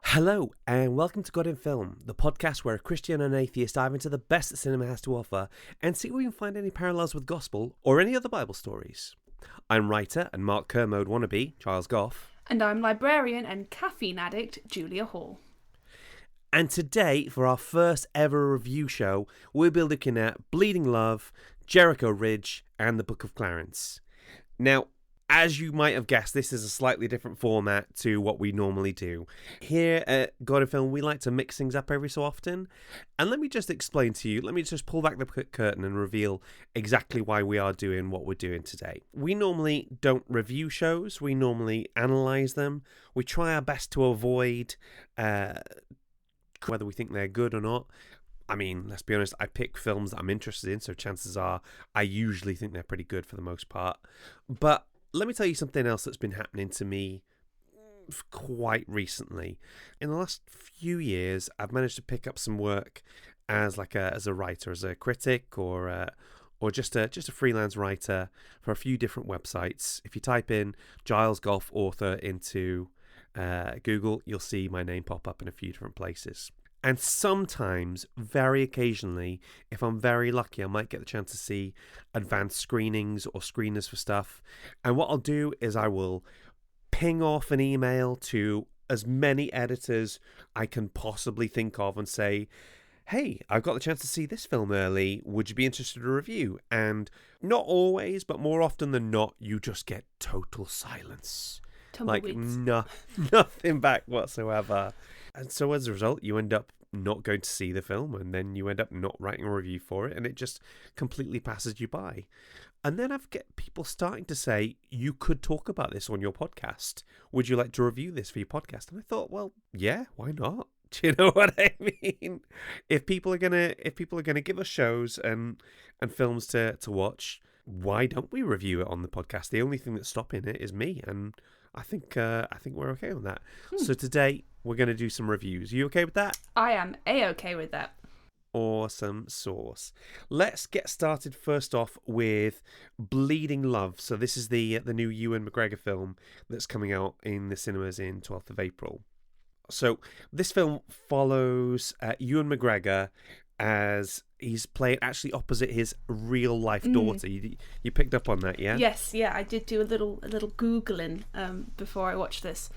Hello, and welcome to God in Film, the podcast where a Christian and atheist dive into the best that cinema has to offer and see if we can find any parallels with gospel or any other Bible stories. I'm writer and Mark Kermode wannabe, Giles Goff. And I'm librarian and caffeine addict, Julia Hall. And today, for our first ever review show, we'll be looking at Bleeding Love, Jericho Ridge, and the Book of Clarence. Now, as you might have guessed, this is a slightly different format to what we normally do. Here at God in Film, we like to mix things up every so often. And let me just explain to you, let me just pull back the curtain and reveal exactly why we are doing what we're doing today. We normally don't review shows, we normally analyse them. We try our best to avoid whether we think they're good or not. I mean, let's be honest, I pick films that I'm interested in, so chances are I usually think they're pretty good for the most part. But let me tell you something else that's been happening to me quite recently. In the last few years, I've managed to pick up some work as a writer, as a critic, or just a freelance writer for a few different websites. If you type in Giles Goff author into Google, you'll see my name pop up in a few different places. And sometimes, very occasionally, if I'm very lucky, I might get the chance to see advanced screenings or screeners for stuff. And what I'll do is I will ping off an email to as many editors I can possibly think of and say, hey, I've got the chance to see this film early. Would you be interested in a review? And not always, but more often than not, you just get total silence. Tumbleweeds. Like nothing back whatsoever. And so as a result, you end up not going to see the film, and then you end up not writing a review for it, and it just completely passes you by. And then I've get people starting to say, you could talk about this on your podcast. Would you like to review this for your podcast? And I thought, well, yeah, why not? Do you know what I mean? If people are gonna give us shows and films to watch, why don't we review it on the podcast? The only thing that's stopping it is me, and I think we're okay on that. So today we're going to do some reviews. Are you okay with that? I am A-okay with that. Awesome sauce. Let's get started first off with Bleeding Love. So this is the new Ewan McGregor film that's coming out in the cinemas in 12th of April. So this film follows Ewan McGregor as he's playing actually opposite his real life daughter. You picked up on that, yeah? Yes, yeah, I did do a little Googling before I watched this.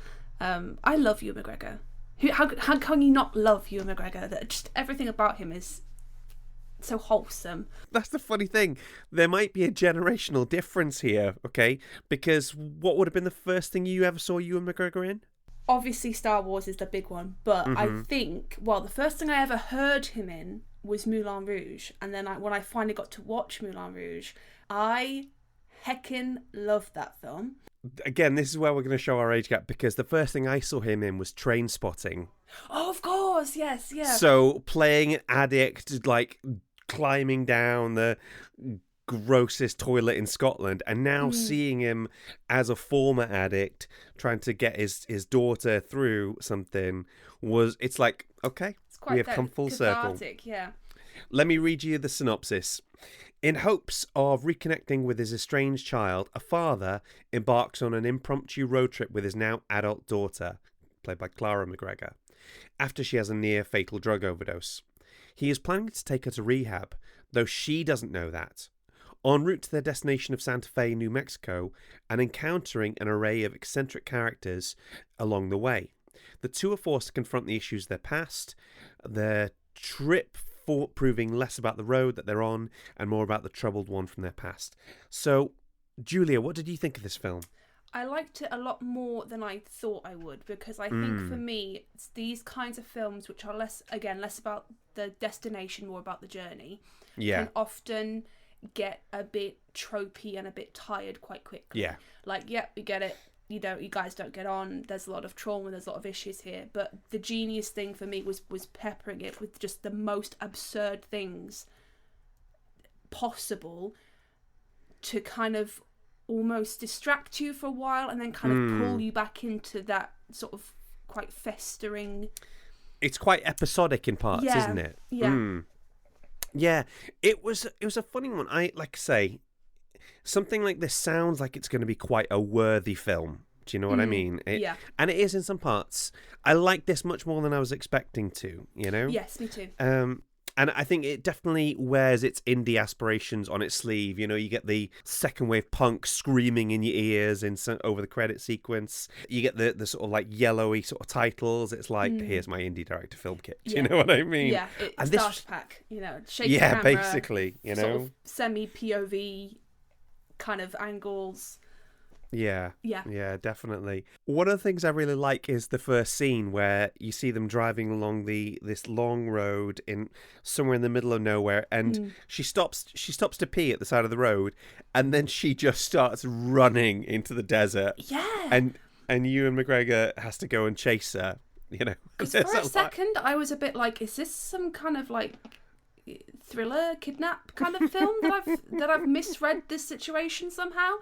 I love Ewan McGregor. How can you not love Ewan McGregor? That just everything about him is so wholesome. That's the funny thing. There might be a generational difference here, okay? Because what would have been the first thing you ever saw Ewan McGregor in? Obviously Star Wars is the big one, but I think, the first thing I ever heard him in was Moulin Rouge, and then when I finally got to watch Moulin Rouge, I heckin' loved that film. Again, this is where we're going to show our age gap, because the first thing I saw him in was Trainspotting. Oh, of course, yes, yeah. So playing an addict, like climbing down the grossest toilet in Scotland, and now seeing him as a former addict trying to get his daughter through something it's like, okay, we have come full circle. Yeah. Let me read you the synopsis. In hopes of reconnecting with his estranged child, a father embarks on an impromptu road trip with his now adult daughter, played by Clara McGregor, after she has a near fatal drug overdose. He is planning to take her to rehab, though she doesn't know that. En route to their destination of Santa Fe, New Mexico, and encountering an array of eccentric characters along the way, the two are forced to confront the issues of their past, their trip proving less about the road that they're on and more about the troubled one from their past. So, Julia, what did you think of this film? I liked it a lot more than I thought I would, because I think for me, it's these kinds of films which are less about the destination, more about the journey, can often get a bit tropey and a bit tired quite quickly. Yeah. Like, we get it. You guys don't get on. There's a lot of trauma. There's a lot of issues here. But the genius thing for me was peppering it with just the most absurd things possible to kind of almost distract you for a while and then kind of pull you back into that sort of quite festering. It's quite episodic in parts, isn't it? Yeah. Yeah, it was a funny one. I like I say, something like this sounds like it's going to be quite a worthy film. Do you know what I mean? Yeah. And it is in some parts. I like this much more than I was expecting to, you know? Yes, me too. And I think it definitely wears its indie aspirations on its sleeve. You know, you get the second wave punk screaming in your ears over the credit sequence. You get the sort of like yellowy sort of titles. It's like, here's my indie director film kit. Do you know what I mean? Yeah, it's starter pack, shaky yeah, camera, basically, sort of semi-POV kind of angles. Yeah, definitely. One of the things I really like is the first scene where you see them driving along this long road in somewhere in the middle of nowhere, and she stops to pee at the side of the road, and then she just starts running into the desert. Yeah, and Ewan McGregor has to go and chase her. You know, for a second I was a bit like, is this some kind of like thriller kidnap kind of film that I've misread this situation somehow?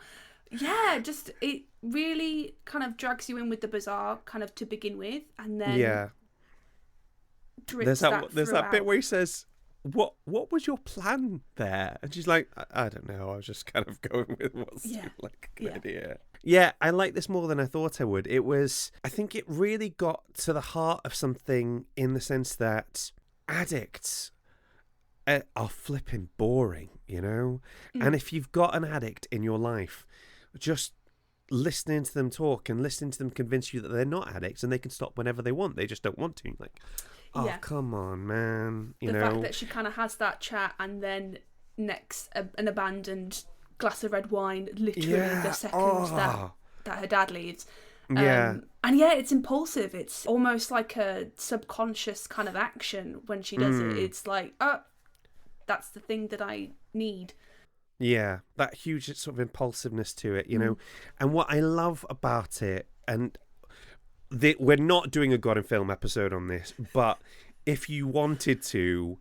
Yeah, just it really kind of drags you in with the bizarre kind of to begin with, and then there's that bit where he says, "What was your plan there?" And she's like, "I don't know. I was just kind of going with what seemed like a good idea." Yeah, I like this more than I thought I would. I think it really got to the heart of something in the sense that addicts are flipping boring, you know? And if you've got an addict in your life, just listening to them talk and listening to them convince you that they're not addicts and they can stop whenever they want. They just don't want to. Like, come on, man. The fact that she kind of has that chat and then next an abandoned glass of red wine, literally the second that her dad leaves. And it's impulsive. It's almost like a subconscious kind of action when she does it. It's like, that's the thing that I need. Yeah, that huge sort of impulsiveness to it, you know. And what I love about it, and we're not doing a God in Film episode on this, but if you wanted to,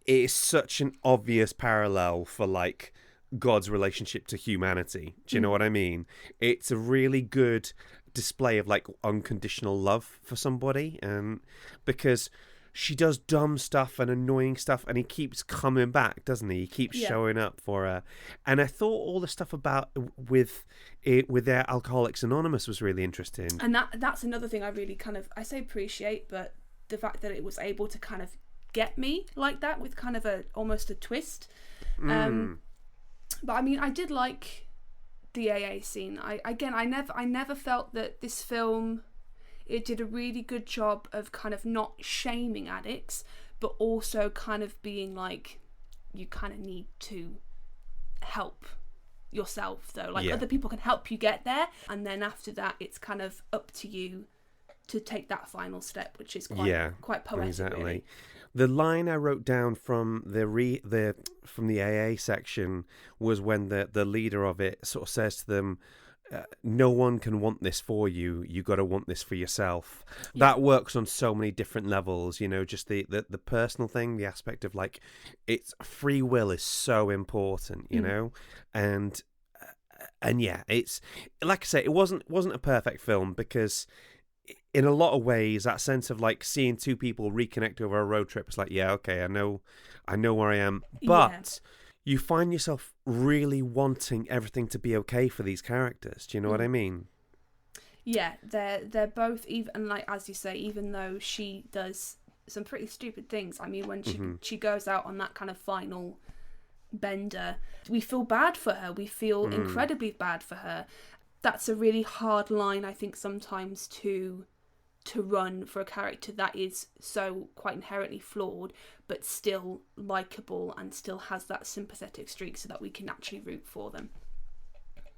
it's such an obvious parallel for like God's relationship to humanity. Do you know what I mean? It's a really good display of like unconditional love for somebody, and because she does dumb stuff and annoying stuff, and he keeps coming back, doesn't he? He keeps showing up for her. And I thought all the stuff about with their Alcoholics Anonymous was really interesting. And that's another thing I really kind of, I say appreciate, but the fact that it was able to kind of get me like that with kind of almost a twist. But I mean, I did like the AA scene. I never felt that this film, it did a really good job of kind of not shaming addicts, but also kind of being like, you kind of need to help yourself though. Like other people can help you get there. And then after that, it's kind of up to you to take that final step, which is quite poetic. Exactly. Really. The line I wrote down from from the AA section was when the leader of it sort of says to them, no one can want this for you. You got to want this for yourself. That works on so many different levels, you know, just the personal thing, the aspect of like, it's free will is so important, you know, and yeah, it's like I say, it wasn't a perfect film because in a lot of ways, that sense of like seeing two people reconnect over a road trip, it's like, yeah, okay, I know where I am, but you find yourself really wanting everything to be okay for these characters. Do you know what I mean? Yeah, they're both, even like as you say, even though she does some pretty stupid things. I mean, when she goes out on that kind of final bender, we feel bad for her. We feel incredibly bad for her. That's a really hard line, I think, sometimes to run for a character that is so quite inherently flawed, but still likable and still has that sympathetic streak so that we can actually root for them.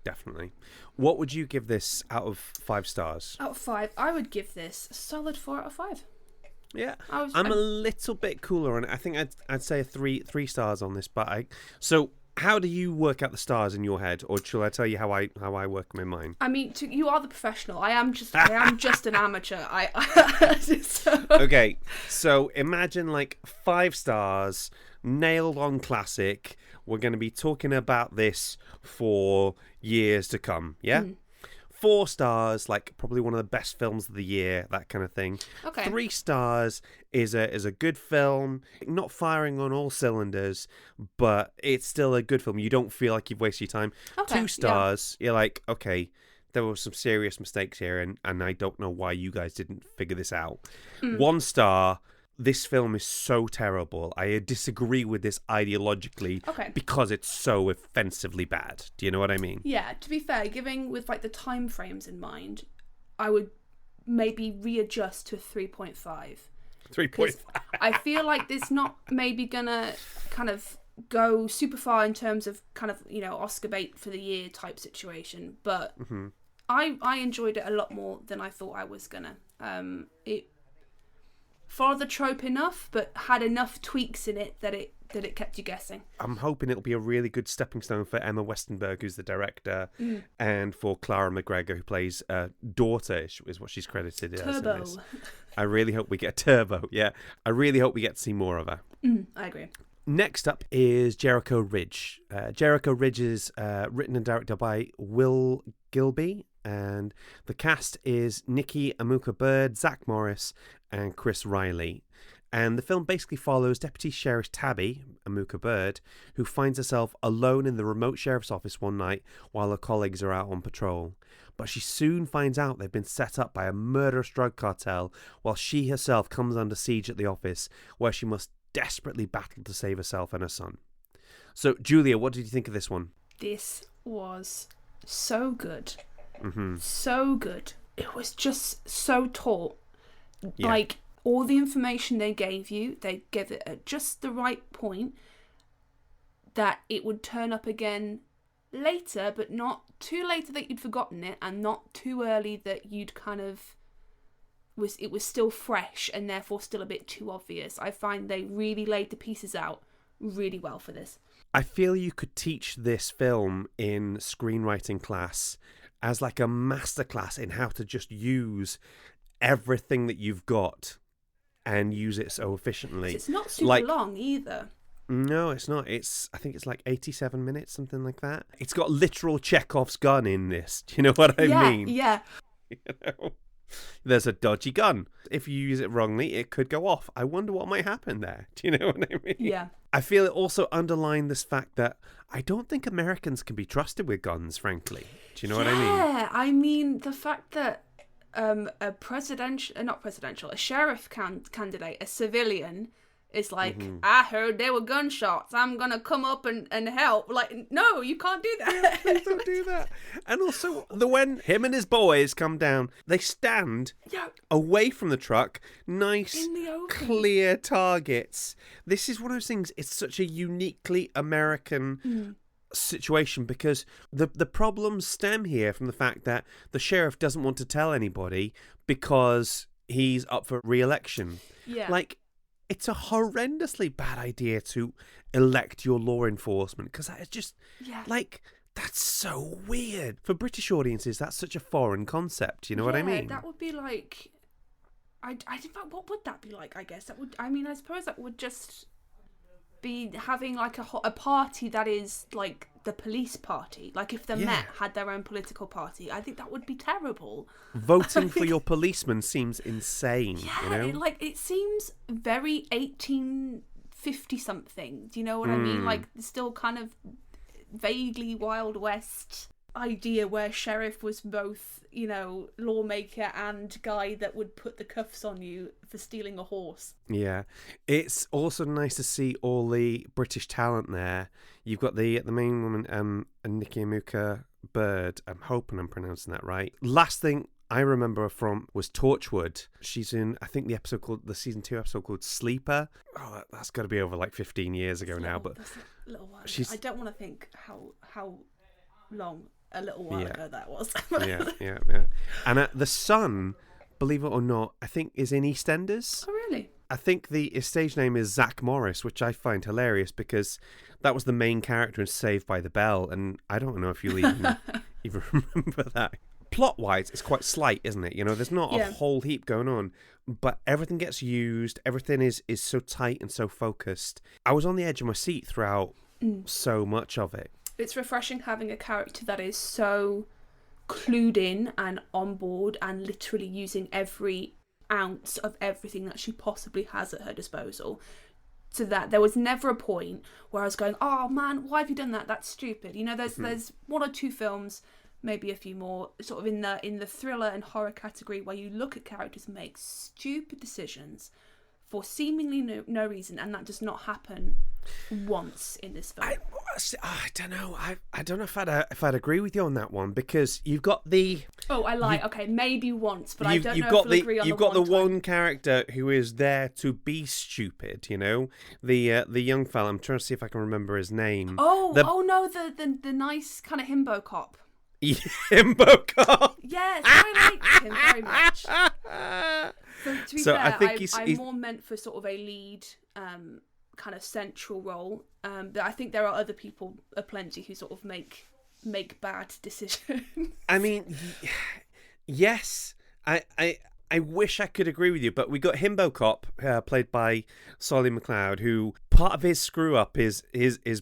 Definitely. What would you give this out of 5 stars? Out of 5, I would give this a solid 4 out of 5. Yeah, I'm a little bit cooler on it. I think I'd say a 3 stars on this, but so how do you work out the stars in your head, or shall I tell you how I work them in mine? I mean, you are the professional. I am just an amateur. Okay, so imagine like 5 stars, nailed on classic. We're going to be talking about this for years to come. Yeah. 4 stars, like probably one of the best films of the year, that kind of thing. Okay. 3 stars is a good film, not firing on all cylinders, but it's still a good film. You don't feel like you've wasted your time. Okay, 2 stars, you're like, okay, there were some serious mistakes here, and I don't know why you guys didn't figure this out. 1 star, this film is so terrible. I disagree with this ideologically because it's so offensively bad. Do you know what I mean? Yeah, to be fair, giving with like the time frames in mind, I would maybe readjust to a 3.5. 3.5. I feel like it's not maybe gonna kind of go super far in terms of kind of, you know, Oscar bait for the year type situation, but I enjoyed it a lot more than I thought I was gonna. It followed the trope enough, but had enough tweaks in it that it kept you guessing. I'm hoping it'll be a really good stepping stone for Emma Westenberg, who's the director, and for Clara McGregor, who plays daughter, is what she's credited as. Turbo. I really hope we get Turbo. Yeah, I really hope we get to see more of her. I agree. Next up is Jericho Ridge. Jericho Ridge is written and directed by Will Gilby, and the cast is Nikki Amuka Bird, Zach Morris, and Chris Riley. And the film basically follows Deputy Sheriff Tabby, Amuka Bird, who finds herself alone in the remote sheriff's office one night while her colleagues are out on patrol. But she soon finds out they've been set up by a murderous drug cartel, while she herself comes under siege at the office, where she must desperately battle to save herself and her son. So, Julia, what did you think of this one? This was so good. Mm-hmm. So good. It was just so taut. Yeah. Like, all the information they gave you, they gave it at just the right point that it would turn up again later, but not too later that you'd forgotten it, and not too early that you'd kind of it was still fresh and therefore still a bit too obvious. I find they really laid the pieces out really well for this. I feel you could teach this film in screenwriting class as like a masterclass in how to just use everything that you've got and use it so efficiently. It's not super long either. No, it's not. I think it's like 87 minutes, something like that. It's got literal Chekhov's gun in this. Do you know what I mean? Yeah. You know? There's a dodgy gun. If you use it wrongly, it could go off. I wonder what might happen there. Do you know what I mean? Yeah. I feel it also underlined this fact that I don't think Americans can be trusted with guns, frankly. Do you know what I mean? Yeah, I mean, the fact that a sheriff candidate, a civilian, is like, I heard there were gunshots, I'm gonna come up and help. Like, no, you can't do that. Please don't do that. And also, when him and his boys come down, they stand away from the truck, nice, in the open, clear targets. This is one of those things, it's such a uniquely American situation, because the problems stem here from the fact that the sheriff doesn't want to tell anybody because he's up for re-election. Yeah. Like, it's a horrendously bad idea to elect your law enforcement, because that is just like, that's so weird. For British audiences, that's such a foreign concept. You know what I mean? That would be like, I think, what would that be like? I guess that would. I mean, I suppose that would just be having like a party that is like the police party. Like if the Met had their own political party, I think that would be terrible. Voting for your policeman seems insane. Yeah, you know? it seems very 1850 something. Do you know what I mean? Like still kind of vaguely Wild West idea where sheriff was both, you know, lawmaker and guy that would put the cuffs on you for stealing a horse. Yeah, it's also nice to see all the British talent there. You've got the main woman, Nikki Amuka Bird. I'm hoping I'm pronouncing that right. Last thing I remember her from was Torchwood. She's in, I think, the season 2 episode called Sleeper. Oh, that's got to be over like 15 years ago now. But that's a little while. I don't want to think how long a little while ago that was. yeah. And the son, believe it or not, I think is in EastEnders. Oh, really? I think his stage name is Zach Morris, which I find hilarious because that was the main character in Saved by the Bell, and I don't know if you'll even remember that. Plot-wise, it's quite slight, isn't it? You know, there's not a whole heap going on, but everything gets used. Everything is so tight and so focused. I was on the edge of my seat throughout so much of it. It's refreshing having a character that is so clued in and on board and literally using every ounce of everything that she possibly has at her disposal. So that there was never a point where I was going, oh man, why have you done that? That's stupid. You know, there's one or two films, maybe a few more, sort of in the thriller and horror category, where you look at characters make stupid decisions for seemingly no reason, and that does not happen once in this film. I don't know. I don't know if I'd agree with you on that one, because you've got the... Oh, okay, maybe once, but I don't know if we'll agree on you've got the one character who is there to be stupid, you know? The young fella, I'm trying to see if I can remember his name. The nice kind of himbo cop. Himbo cop? Yes, I liked him very much. So, to be fair, I think I'm more meant for sort of a lead kind of central role. But I think there are other people aplenty who sort of make bad decisions. I mean, yes, I wish I could agree with you, but we got Himbo Cop, played by Solly McLeod, who part of his screw up is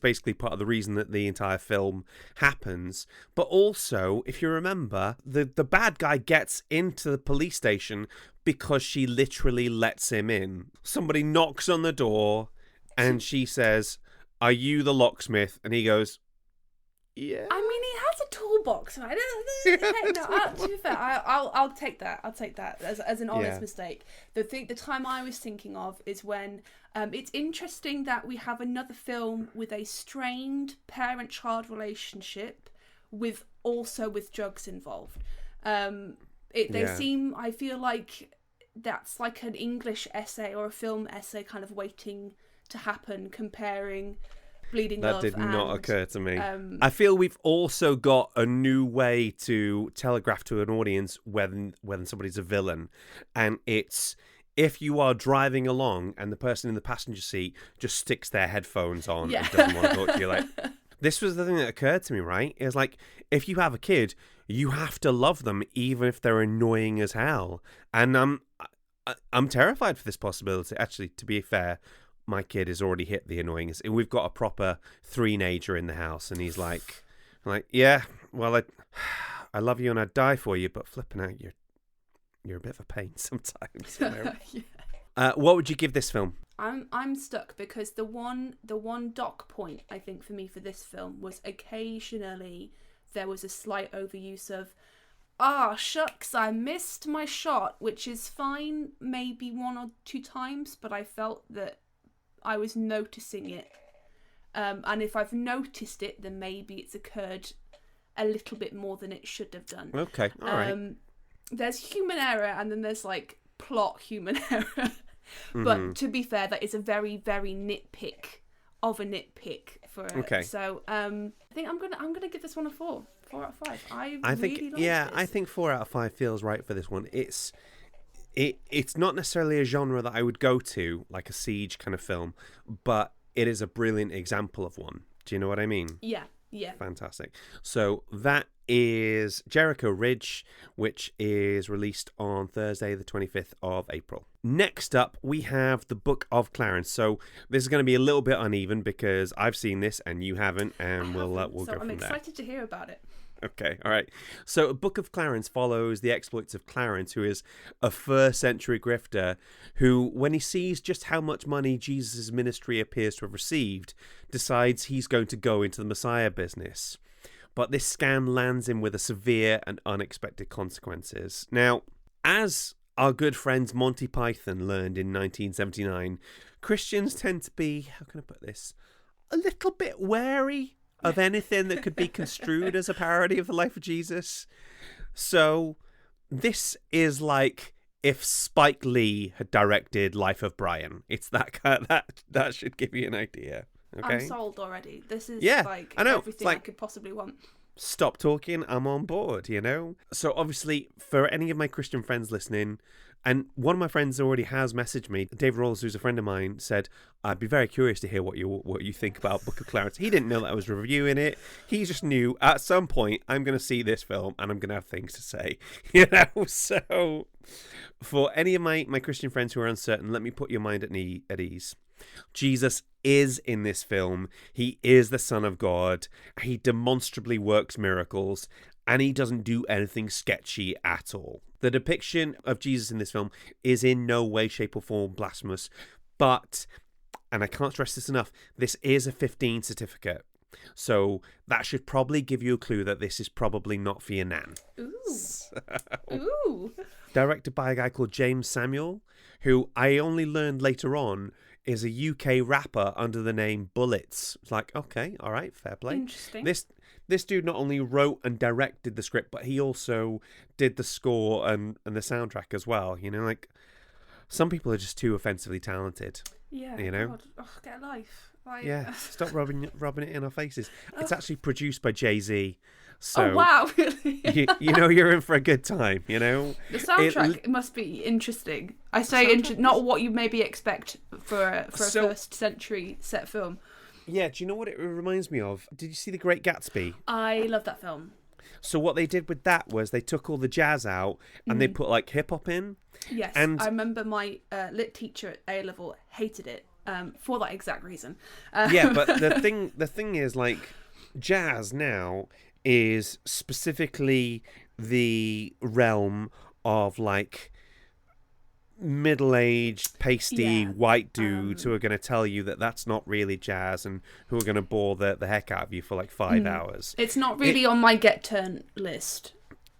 basically part of the reason that the entire film happens. But also, if you remember, the bad guy gets into the police station because she literally lets him in. Somebody knocks on the door and she says, "Are you the locksmith?" And he goes, "Yeah." I mean, he has a toolbox, right? To be fair, I'll take that. I'll take that as an honest mistake. The time I was thinking of is when it's interesting that we have another film with a strained parent-child relationship with drugs involved. I feel like that's like an English essay or a film essay kind of waiting to happen, comparing Bleeding Love. That did not occur to me. I feel we've also got a new way to telegraph to an audience when somebody's a villain, and it's if you are driving along and the person in the passenger seat just sticks their headphones on and doesn't want to talk to you. Like, this was the thing that occurred to me, right? It was like, if you have a kid, you have to love them even if they're annoying as hell. And I'm terrified for this possibility. Actually, to be fair, my kid has already hit the annoyingness. We've got a proper three-nager in the house, and he's like, yeah, well, I love you and I'd die for you, but flipping out, you're a bit of a pain sometimes. You know? What would you give this film? I'm stuck because the one dock point I think for me for this film was occasionally there was a slight overuse of shucks, I missed my shot, which is fine maybe one or two times, but I felt that I was noticing it, and if I've noticed it, then maybe it's occurred a little bit more than it should have done. Okay, all right. There's human error, and then there's like plot human error. But to be fair, that is a very, very nitpick of a nitpick for it. Okay. So I think I'm gonna give this one a 4 out of 5. I think 4 out of 5 feels right for this one. It's not necessarily a genre that I would go to, like a siege kind of film, but it is a brilliant example of one. Do you know what I mean? Yeah. Fantastic. So that is Jericho Ridge, which is released on Thursday, the 25th of April. Next up, we have The Book of Clarence. So this is going to be a little bit uneven because I've seen this and you haven't, and we'll go from there. I'm excited to hear about it. Okay, all right. So, A Book of Clarence follows the exploits of Clarence, who is a first-century grifter who, when he sees just how much money Jesus' ministry appears to have received, decides he's going to go into the Messiah business. But this scam lands him with a severe and unexpected consequences. Now, as our good friends Monty Python learned in 1979, Christians tend to be, how can I put this, a little bit wary of anything that could be construed as a parody of the life of Jesus. So this is like if Spike Lee had directed Life of Brian. It's that kind of, that should give you an idea. Okay? I'm sold already. This is like I know. Everything I could possibly want. Stop talking, I'm on board, you know? So obviously, for any of my Christian friends listening, and one of my friends already has messaged me, David Rolls, who's a friend of mine, said, I'd be very curious to hear what you think about Book of Clarence. He didn't know that I was reviewing it. He just knew at some point I'm going to see this film and I'm going to have things to say, you know? So for any of my Christian friends who are uncertain, let me put your mind at ease. Jesus is in this film. He is the Son of God. He demonstrably works miracles. and he doesn't do anything sketchy at all. The depiction of Jesus in this film is in no way, shape, or form blasphemous, but, and I can't stress this enough, this is a 15 certificate. So that should probably give you a clue that this is probably not for your nan. Ooh. So, Ooh. directed by a guy called James Samuel, who I only learned later on is a UK rapper under the name Bullets. It's like, okay, all right, fair play. Interesting. This dude not only wrote and directed the script, but he also did the score and the soundtrack as well. You know, like, some people are just too offensively talented. Yeah. You know? God. Oh, get a life. Like... Yeah, stop rubbing it in our faces. It's actually produced by Jay-Z. So, oh, wow, really? you know you're in for a good time, you know? The soundtrack must be interesting. I say not what you maybe expect for a first century set film. Yeah, do you know what it reminds me of? Did you see The Great Gatsby? I love that film. So what they did with that was they took all the jazz out and they put like hip hop in. Yes, and I remember my lit teacher at A level hated it for that exact reason. Yeah, but the thing is, like, jazz now is specifically the realm of like middle-aged, pasty white dudes who are going to tell you that that's not really jazz and who are going to bore the heck out of you for like 5 hours. It's not really on my get-turn list.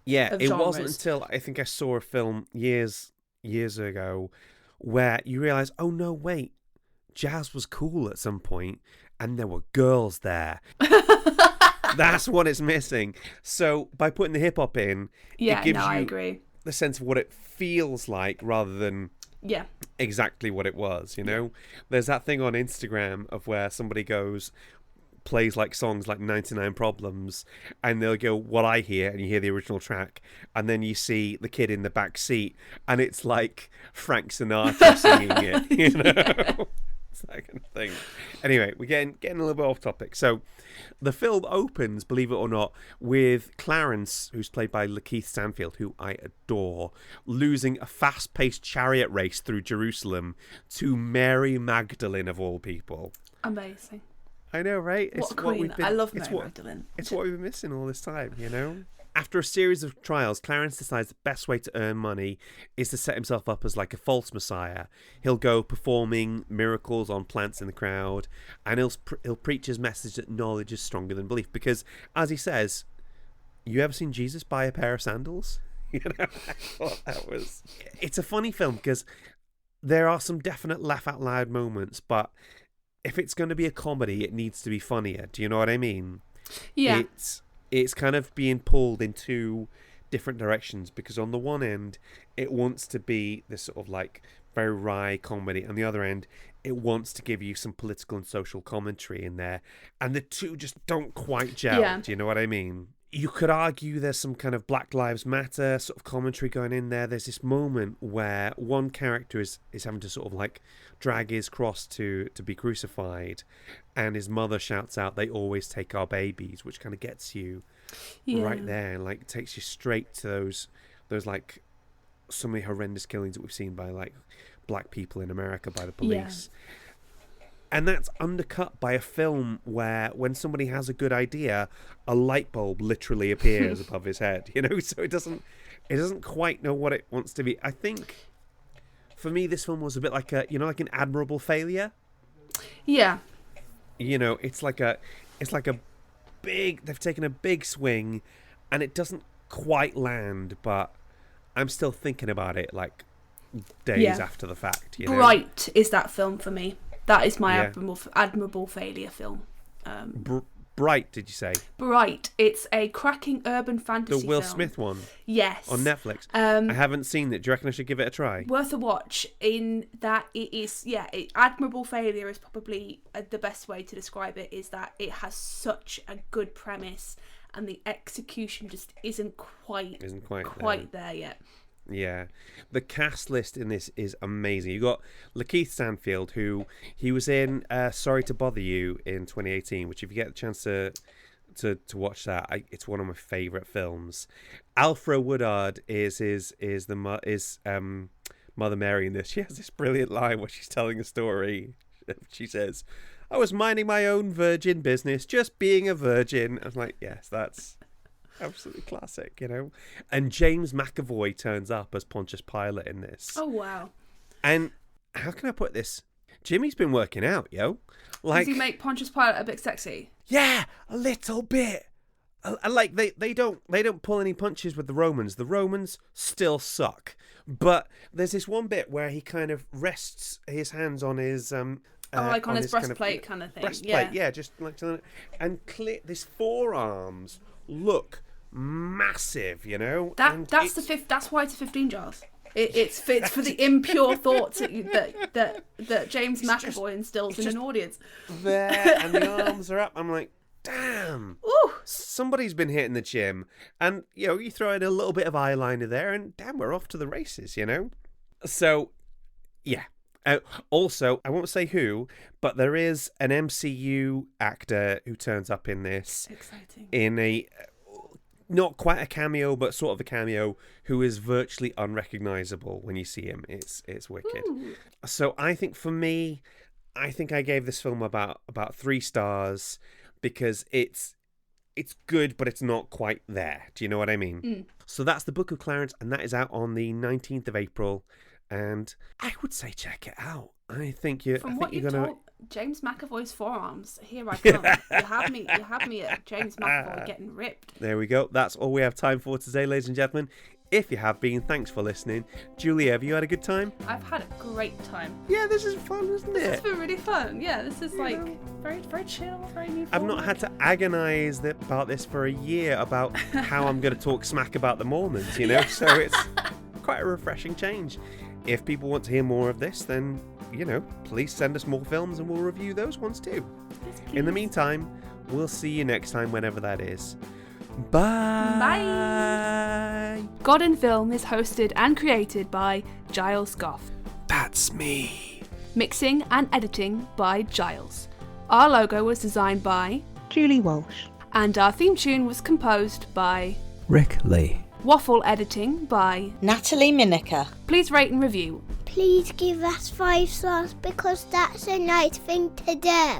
Yeah, it genres. wasn't until I think I saw a film years ago where you realise, oh no, wait, jazz was cool at some point and there were girls there. That's what it's missing. So by putting the hip-hop in, it gives you I agree. the sense of what it feels like rather than exactly what it was, you know? There's that thing on Instagram of where somebody plays like songs like 99 Problems, and they'll go, what I hear, and you hear the original track, and then you see the kid in the back seat, and it's like Frank Sinatra singing it, you know? It's that kind of thing. Anyway, we're getting a little bit off topic. So the film opens, believe it or not, with Clarence, who's played by Lakeith Stanfield, who I adore, losing a fast-paced chariot race through Jerusalem to Mary Magdalene, of all people. Amazing. I know, right? What a queen. I love Mary Magdalene. It's what we've been missing all this time, you know? After a series of trials, Clarence decides the best way to earn money is to set himself up as like a false messiah. He'll go performing miracles on plants in the crowd, and he'll preach his message that knowledge is stronger than belief. Because, as he says, you ever seen Jesus buy a pair of sandals? You know, I thought that was... It's a funny film because there are some definite laugh out loud moments, but if it's going to be a comedy, it needs to be funnier. Do you know what I mean? Yeah. It's kind of being pulled in two different directions, because on the one end, it wants to be this sort of like very wry comedy. On the other end, it wants to give you some political and social commentary in there. And the two just don't quite gel. Yeah. Do you know what I mean? You could argue there's some kind of Black Lives Matter sort of commentary going in there. There's this moment where one character is having to sort of like drag his cross to be crucified, and his mother shouts out, "They always take our babies," which kind of gets you right there, and like takes you straight to those like so many horrendous killings that we've seen by like black people in America by the police. And that's undercut by a film where when somebody has a good idea, a light bulb literally appears above his head, you know? So it doesn't quite know what it wants to be. I think for me, this film was a bit like like an admirable failure. Yeah. You know, it's like a big, they've taken a big swing and it doesn't quite land, but I'm still thinking about it like days after the fact, you know? Bright is that film for me. That is my admirable failure film. Bright, did you say? Bright. It's a cracking urban fantasy The Will film. Smith one? Yes. On Netflix. I haven't seen it. Do you reckon I should give it a try? Worth a watch in that it is, admirable failure is probably the best way to describe it, is that it has such a good premise and the execution just isn't quite there yet. Yeah, the cast list in this is amazing. You got Lakeith Stanfield, who he was in Sorry to Bother You in 2018, which if you get the chance to watch that, it's one of my favourite films. Alfred Woodard is Mother Mary in this. She has this brilliant line where she's telling a story. She says, "I was minding my own virgin business, just being a virgin." I was like, yes, Absolutely classic, And James McAvoy turns up as Pontius Pilate in this. Oh, wow. And how can I put this? Jimmy's been working out, yo. Does he make Pontius Pilate a bit sexy? Yeah, a little bit. Like they don't pull any punches with the Romans. The Romans still suck. But there's this one bit where he kind of rests his hands on his like on his breastplate kind of thing. Breastplate, yeah, just like and his forearms look massive, That's why it's 15 jars. It's for the impure thoughts that James McAvoy instills in an audience. There, and the arms are up. I'm like, damn. Ooh. Somebody's been hitting the gym. And, you throw in a little bit of eyeliner there and damn, we're off to the races, So, yeah. Also, I won't say who, but there is an MCU actor who turns up in this. Exciting. In a... not quite a cameo, but sort of a cameo, who is virtually unrecognizable when you see him. It's wicked. Ooh. So I think for me, I gave this film about 3 stars because it's good, but it's not quite there. Do you know what I mean? Mm. So that's The Book of Clarence, and that is out on the 19th of April. And I would say check it out. I think you're gonna. James McAvoy's forearms. Here I come. You have me at James McAvoy getting ripped. There we go. That's all we have time for today, ladies and gentlemen. If you have been, thanks for listening. Julia, have you had a good time? I've had a great time. Yeah, this is fun, isn't it? This has been really fun. Yeah, this is very, very chill, very new. I've not had to agonise about this for a year about how I'm going to talk smack about the Mormons, So it's quite a refreshing change. If people want to hear more of this, then, please send us more films and we'll review those ones too. Yes, in the meantime, we'll see you next time, whenever that is. Bye. Bye. God in Film is hosted and created by Giles Goff. That's me. Mixing and editing by Giles. Our logo was designed by Julie Walsh. And our theme tune was composed by Rick Lee. Waffle editing by Natalie Miniker. Please rate and review. Please give us 5 stars because that's a nice thing to do.